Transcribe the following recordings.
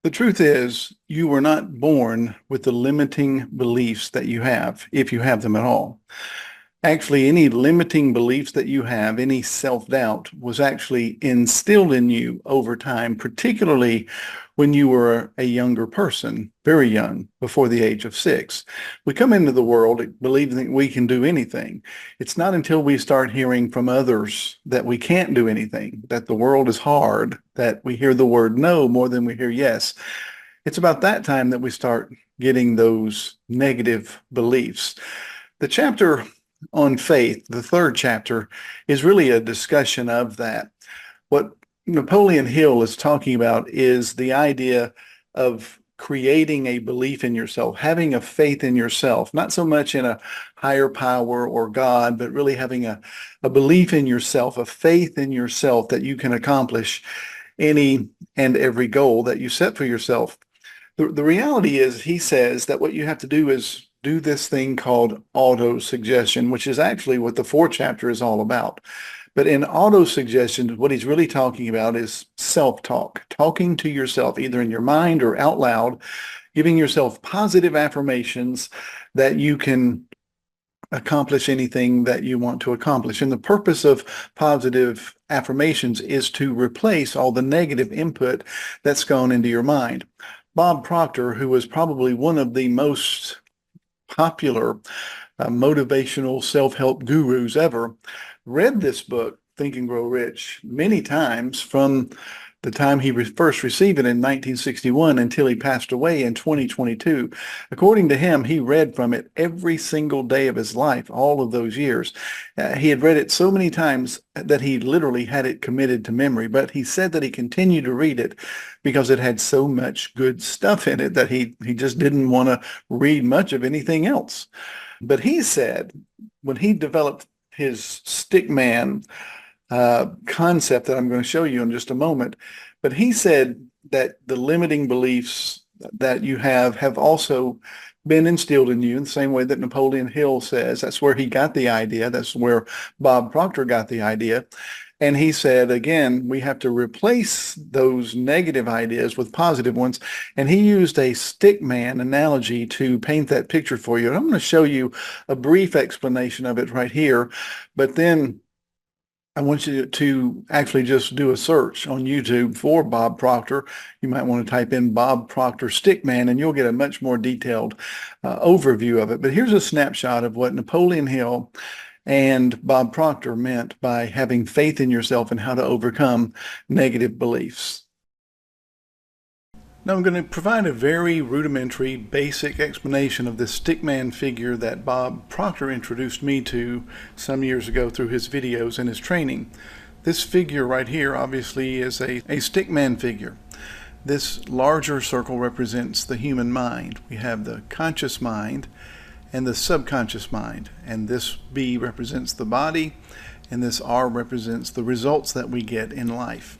The truth is, you were not born with the limiting beliefs that you have, if you have them at all. Actually, any limiting beliefs that you have, any self-doubt, was actually instilled in you over time, particularly when you were a younger person, very young, before the age of 6. We come into the world believing that we can do anything. It's not until we start hearing from others that we can't do anything, that the world is hard, that we hear the word no more than we hear yes. It's about that time that we start getting those negative beliefs. The chapter on faith, the third chapter, is really a discussion of that. What Napoleon Hill is talking about is the idea of creating a belief in yourself, having a faith in yourself, not so much in a higher power or God, but really having a belief in yourself, a faith in yourself that you can accomplish any and every goal that you set for yourself. The reality is, he says that what you have to do is do this thing called auto-suggestion, which is actually what the fourth chapter is all about. But in auto-suggestion, what he's really talking about is self-talk, talking to yourself, either in your mind or out loud, giving yourself positive affirmations that you can accomplish anything that you want to accomplish. And the purpose of positive affirmations is to replace all the negative input that's gone into your mind. Bob Proctor, who was probably one of the most popular motivational self-help gurus ever, read this book, Think and Grow Rich, many times from the time he first received it in 1961 until he passed away in 2022. According to him, he read from it every single day of his life, all of those years. He had read it so many times that he literally had it committed to memory, but he said that he continued to read it because it had so much good stuff in it that he just didn't want to read much of anything else. But he said when he developed his stick man concept that I'm going to show you in just a moment, but he said that the limiting beliefs that you have also been instilled in you in the same way that Napoleon Hill says. That's where he got the idea. That's where Bob Proctor got the idea. And he said, again, we have to replace those negative ideas with positive ones. And he used a stick man analogy to paint that picture for you. And I'm going to show you a brief explanation of it right here. But then I want you to actually just do a search on YouTube for Bob Proctor. You might want to type in Bob Proctor Stickman, and you'll get a much more detailed overview of it. But here's a snapshot of what Napoleon Hill and Bob Proctor meant by having faith in yourself and how to overcome negative beliefs. Now I'm going to provide a very rudimentary, basic explanation of this stickman figure that Bob Proctor introduced me to some years ago through his videos and his training. This figure right here obviously is a stickman figure. This larger circle represents the human mind. We have the conscious mind and the subconscious mind, and this B represents the body, and this R represents the results that we get in life.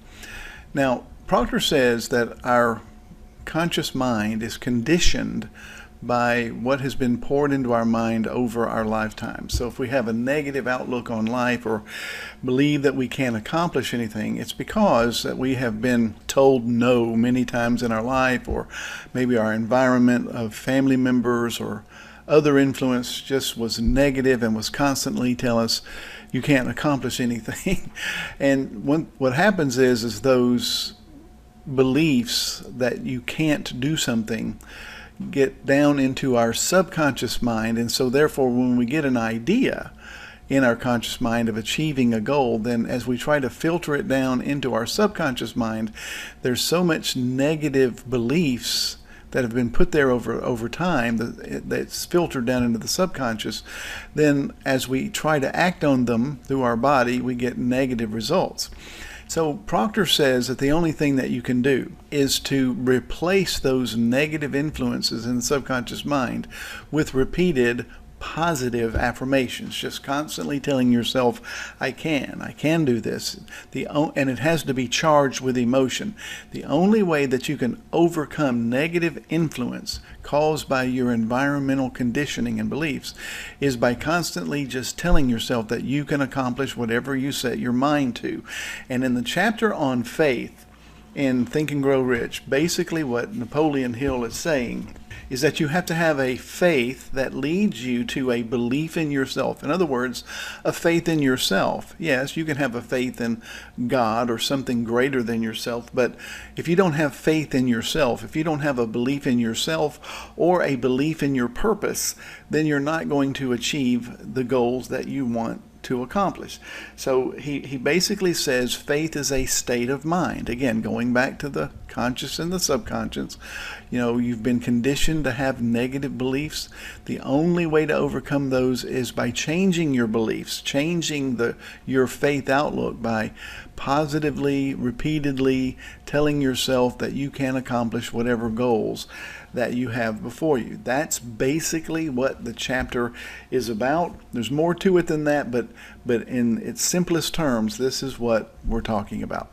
Now, Proctor says that our conscious mind is conditioned by what has been poured into our mind over our lifetime. So if we have a negative outlook on life or believe that we can't accomplish anything, it's because that we have been told no many times in our life, or maybe our environment of family members or other influence just was negative and was constantly telling us you can't accomplish anything. And what happens is those beliefs that you can't do something get down into our subconscious mind, and so therefore when we get an idea in our conscious mind of achieving a goal, then as we try to filter it down into our subconscious mind, there's so much negative beliefs that have been put there over time that's filtered down into the subconscious. Then as we try to act on them through our body, we get negative results. So Proctor says that the only thing that you can do is to replace those negative influences in the subconscious mind with repeated positive affirmations, just constantly telling yourself, I can do this. And it has to be charged with emotion. The only way that you can overcome negative influence caused by your environmental conditioning and beliefs is by constantly just telling yourself that you can accomplish whatever you set your mind to. And in the chapter on faith, in Think and Grow Rich. Basically, what Napoleon Hill is saying is that you have to have a faith that leads you to a belief in yourself. In other words, a faith in yourself. Yes, you can have a faith in God or something greater than yourself, but if you don't have faith in yourself, if you don't have a belief in yourself or a belief in your purpose, then you're not going to achieve the goals that you want to accomplish. So he basically says faith is a state of mind. Again, going back to the conscious and the subconscious, you've been conditioned to have negative beliefs. The only way to overcome those is by changing your beliefs, changing your faith outlook by positively, repeatedly telling yourself that you can accomplish whatever goals that you have before you. That's basically what the chapter is about. There's more to it than that, but in its simplest terms, this is what we're talking about.